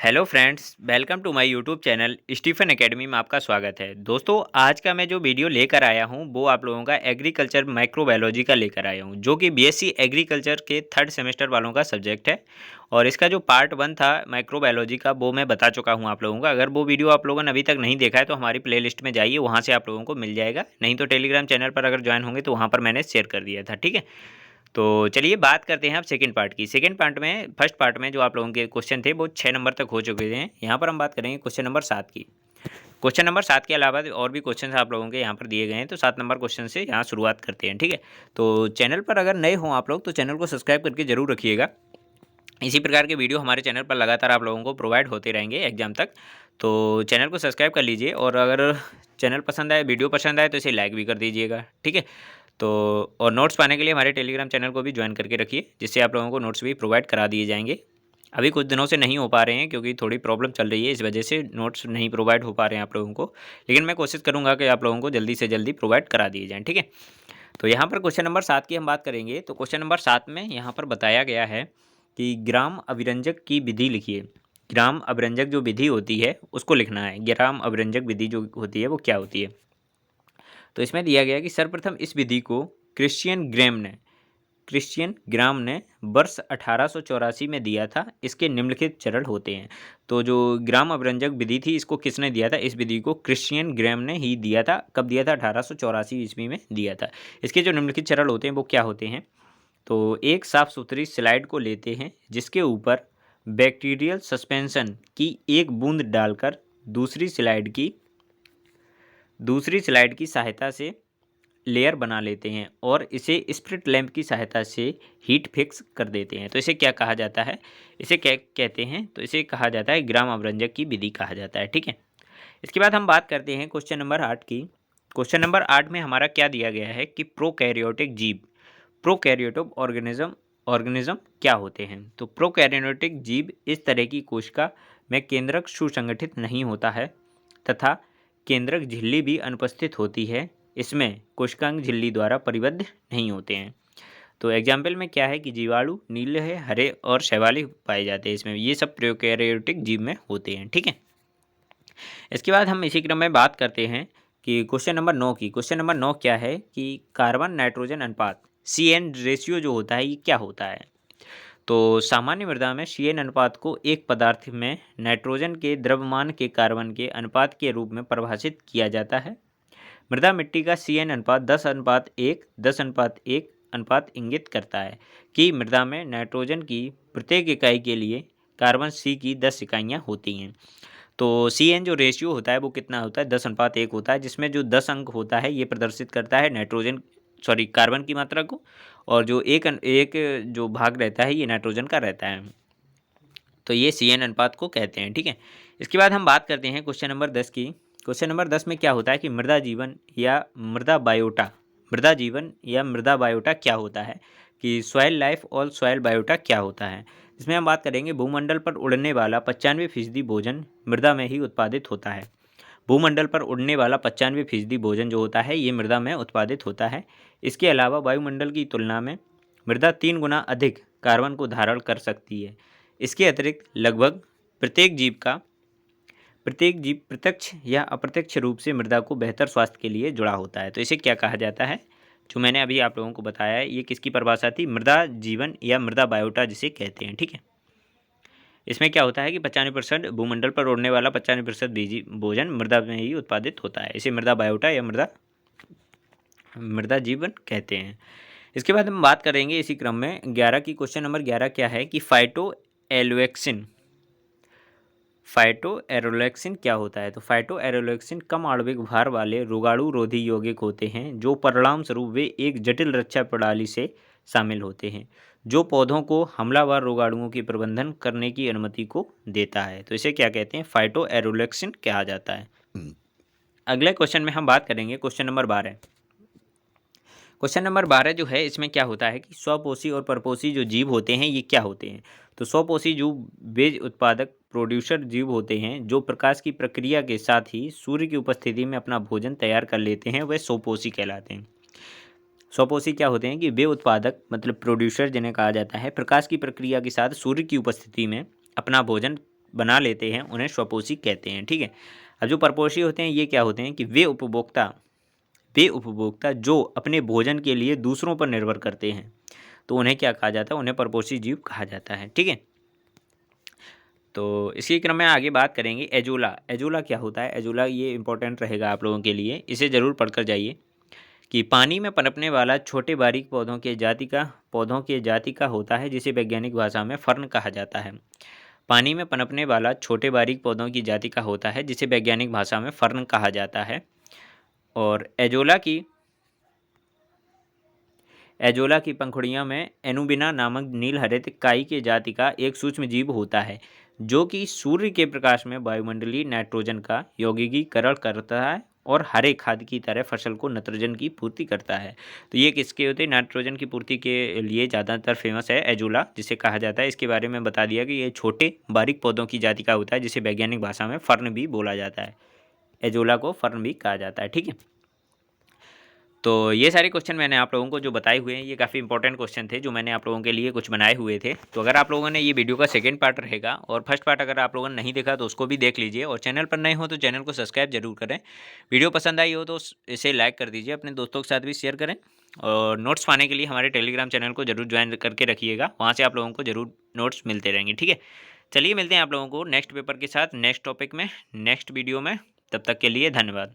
Hello friends, welcome to my YouTube channel Stephen academy में आपका स्वागत है। दोस्तों, आज का मैं जो वीडियो लेकर आया हूं वो आप लोगों का एग्रीकल्चर माइक्रोबायोलॉजी का लेकर आया हूं, जो कि बीएससी एग्रीकल्चर के थर्ड सेमेस्टर वालों का सब्जेक्ट है। और इसका जो पार्ट 1 था माइक्रोबायोलॉजी का, वो मैं बता चुका हूं आप लोगों को। अगर वो वीडियो आप लोगों ने अभी तक नहीं देखा है तो हमारी प्लेलिस्ट में जाइए, वहाँ से आप लोगों को मिल जाएगा। नहीं तो टेलीग्राम चैनल पर अगर ज्वाइन होंगे तो वहाँ पर मैंने शेयर कर दिया था, ठीक है। तो चलिए बात करते हैं अब सेकंड पार्ट की। सेकंड पार्ट में, फर्स्ट पार्ट में जो आप लोगों के क्वेश्चन थे वो 6 नंबर तक हो चुके हैं। यहाँ पर हम बात करेंगे क्वेश्चन नंबर 7 की। क्वेश्चन नंबर 7 के अलावा और भी क्वेश्चन आप लोगों के यहाँ पर दिए गए हैं, तो 7 नंबर क्वेश्चन से यहाँ शुरुआत करते हैं, ठीक है। तो चैनल पर अगर नए हों आप लोग तो चैनल को सब्सक्राइब करके जरूर रखिएगा। इसी प्रकार के वीडियो हमारे चैनल पर लगातार आप लोगों को प्रोवाइड होते रहेंगे एग्जाम तक। तो चैनल को सब्सक्राइब कर लीजिए, और अगर चैनल पसंद आए, वीडियो पसंद आए तो इसे लाइक भी कर दीजिएगा, ठीक है। तो और नोट्स पाने के लिए हमारे टेलीग्राम चैनल को भी ज्वाइन करके रखिए, जिससे आप लोगों को नोट्स भी प्रोवाइड करा दिए जाएंगे। अभी कुछ दिनों से नहीं हो पा रहे हैं क्योंकि थोड़ी प्रॉब्लम चल रही है, इस वजह से नोट्स नहीं प्रोवाइड हो पा रहे हैं आप लोगों को। लेकिन मैं कोशिश करूंगा कि आप लोगों को जल्दी से जल्दी प्रोवाइड करा दिए जाएँ, ठीक है। तो यहाँ पर क्वेश्चन नंबर 7 की हम बात करेंगे। तो क्वेश्चन नंबर 7 में यहाँ पर बताया गया है कि ग्राम अभिरंजक की विधि लिखिए। ग्राम अभिरंजक जो विधि होती है उसको लिखना है। ग्राम अभिरंजक विधि जो होती है वो क्या होती है। तो इसमें दिया गया कि सर्वप्रथम इस विधि को क्रिश्चियन ग्राम ने वर्ष 1884 में दिया था। इसके निम्नलिखित चरण होते हैं। तो जो ग्राम अभिरंजक विधि थी, इसको किसने दिया था? इस विधि को क्रिश्चियन ग्राम ने ही दिया था। कब दिया था? 1884 ईस्वी में दिया था। इसके जो निम्नलिखित चरण होते हैं वो क्या होते हैं? तो एक साफ सुथरी स्लाइड को लेते हैं, जिसके ऊपर बैक्टीरियल सस्पेंशन की एक बूंद डालकर दूसरी स्लाइड की सहायता से लेयर बना लेते हैं और इसे स्प्रिट लैंप की सहायता से हीट फिक्स कर देते हैं। तो इसे क्या कहा जाता है? इसे क्या कहते हैं? तो इसे कहा जाता है ग्राम अभिरंजक की विधि कहा जाता है, ठीक है। इसके बाद हम बात करते हैं क्वेश्चन नंबर 8 की। क्वेश्चन नंबर 8 में हमारा क्या दिया गया है कि प्रोकैरियोटिक ऑर्गेनिज्म क्या होते हैं। तो प्रोकैरियोटिक जीव इस तरह की कोशिका में केंद्रक सुसंगठित नहीं होता है तथा केंद्रक झिल्ली भी अनुपस्थित होती है। इसमें कोशिकांग झिल्ली द्वारा परिबद्ध नहीं होते हैं। तो एग्जाम्पल में क्या है कि जीवाणु नीले है, हरे और शैवाली पाए जाते हैं। इसमें ये सब प्रोकैरियोटिक जीव में होते हैं, ठीक है। इसके बाद हम इसी क्रम में बात करते हैं कि क्वेश्चन नंबर 9 की। क्वेश्चन नंबर 9 क्या है कि कार्बन नाइट्रोजन अनुपात CN रेशियो जो होता है ये क्या होता है। तो सामान्य मृदा में CN अनुपात को एक पदार्थ में नाइट्रोजन के द्रव्यमान के कार्बन के अनुपात के रूप में परिभाषित किया जाता है। मृदा मिट्टी का CN अनुपात 10:1 अनुपात इंगित करता है कि मृदा में नाइट्रोजन की प्रत्येक इकाई के लिए कार्बन C की 10 इकाइयाँ होती हैं। तो CN जो रेशियो होता है वो कितना होता है? 10:1 होता है, जिसमें जो 10 अंक होता है ये प्रदर्शित करता है कार्बन की मात्रा को, और जो एक जो भाग रहता है ये नाइट्रोजन का रहता है। तो ये CN अनुपात को कहते हैं, ठीक है। इसके बाद हम बात करते हैं क्वेश्चन नंबर 10 की। क्वेश्चन नंबर 10 में क्या होता है कि मृदा जीवन या मृदा बायोटा क्या होता है, कि सॉइल लाइफ और सॉइल बायोटा क्या होता है। इसमें हम बात करेंगे भूमंडल पर उड़ने वाला 95% भोजन मृदा में ही उत्पादित होता है। भूमंडल पर उड़ने वाला 95% भोजन जो होता है ये मृदा में उत्पादित होता है। इसके अलावा वायुमंडल की तुलना में मृदा 3 गुना अधिक कार्बन को धारण कर सकती है। इसके अतिरिक्त लगभग प्रत्येक जीव प्रत्यक्ष या अप्रत्यक्ष रूप से मृदा को बेहतर स्वास्थ्य के लिए जुड़ा होता है। तो इसे क्या कहा जाता है? जो मैंने अभी आप लोगों को बताया है, ये किसकी परिभाषा थी? मृदा जीवन या मृदा बायोटा जिसे कहते हैं, ठीक है। इसमें क्या होता है कि 95% भूमंडल पर उड़ने वाला 95% भोजन मृदा में ही उत्पादित होता है। इसे मृदा बायोटा या मृदा जीवन कहते हैं। इसके बाद हम बात करेंगे इसी क्रम में 11 की। क्वेश्चन नंबर 11 क्या है कि फाइटोएरोलेक्सिन क्या होता है। तो फाइटोएरोलेक्सिन कम आणविक भार वाले रोगाणु रोधी यौगिक होते हैं, जो परिणाम स्वरूप वे एक जटिल रक्षा प्रणाली से शामिल होते हैं, जो पौधों को हमलावर रोगाणुओं की प्रबंधन करने की अनुमति को देता है। तो इसे क्या कहते हैं? फाइटोएरोलेक्सिन कहा जाता है। अगले क्वेश्चन में हम बात करेंगे क्वेश्चन नंबर 12। क्वेश्चन नंबर 12 जो है, इसमें क्या होता है कि स्वपोषी और परपोषी जो जीव होते हैं ये क्या होते हैं। तो स्वपोषी जीव बीज उत्पादक प्रोड्यूसर जीव होते हैं, जो प्रकाश की प्रक्रिया के साथ ही सूर्य की उपस्थिति में अपना भोजन तैयार कर लेते हैं, वे स्वपोषी कहलाते हैं। स्वपोषी क्या होते हैं कि वे उत्पादक मतलब प्रोड्यूसर जिन्हें कहा जाता है, प्रकाश की प्रक्रिया के साथ सूर्य की उपस्थिति में अपना भोजन बना लेते हैं उन्हें स्वपोषी कहते हैं। ठीक है। अब जो परपोषी होते हैं ये क्या होते हैं कि वे उपभोक्ता जो अपने भोजन के लिए दूसरों पर निर्भर करते हैं, तो उन्हें क्या कहा जाता है, उन्हें परपोषी जीव कहा जाता है। ठीक है। तो इसी क्रम में आगे बात करेंगे एजोला। एजोला क्या होता है? एजोला ये इंपॉर्टेंट रहेगा आप लोगों के लिए, इसे ज़रूर पढ़कर जाइए कि पानी में पनपने वाला छोटे बारीक पौधों के जाति का होता है, जिसे वैज्ञानिक भाषा में फर्न कहा जाता है। पानी में पनपने वाला छोटे बारीक पौधों की जाति का होता है, जिसे वैज्ञानिक भाषा में फर्न कहा जाता है। और एजोला की पंखुड़ियों में एनुबिना नामक नीलहरित काई के जाति का एक सूक्ष्म जीव होता है, जो कि सूर्य के प्रकाश में वायुमंडलीय नाइट्रोजन का यौगिकीकरण करता है और हरे खाद की तरह फसल को नाइट्रोजन की पूर्ति करता है। तो ये किसके होते हैं? नाइट्रोजन की पूर्ति के लिए ज़्यादातर फेमस है एजोला, जिसे कहा जाता है। इसके बारे में बता दिया कि ये छोटे बारीक पौधों की जाति का होता है, जिसे वैज्ञानिक भाषा में फर्न भी बोला जाता है। एजोला को फर्न भी कहा जाता है। ठीक है। तो ये सारे क्वेश्चन मैंने आप लोगों को जो बताए हुए हैं, ये काफ़ी इंपॉर्टेंट क्वेश्चन थे जो मैंने आप लोगों के लिए कुछ बनाए हुए थे। तो अगर आप लोगों ने ये वीडियो का सेकंड पार्ट रहेगा और फर्स्ट पार्ट अगर आप लोगों ने नहीं देखा तो उसको भी देख लीजिए, और चैनल पर नए हो तो चैनल को सब्सक्राइब जरूर करें। वीडियो पसंद आई हो तो इसे लाइक कर दीजिए, अपने दोस्तों के साथ भी शेयर करें। और नोट्स पाने के लिए हमारे टेलीग्राम चैनल को जरूर ज्वाइन करके रखिएगा, वहाँ से आप लोगों को जरूर नोट्स मिलते रहेंगे। ठीक है। चलिए मिलते हैं आप लोगों को नेक्स्ट पेपर के साथ, नेक्स्ट टॉपिक में, नेक्स्ट वीडियो में। तब तक के लिए धन्यवाद।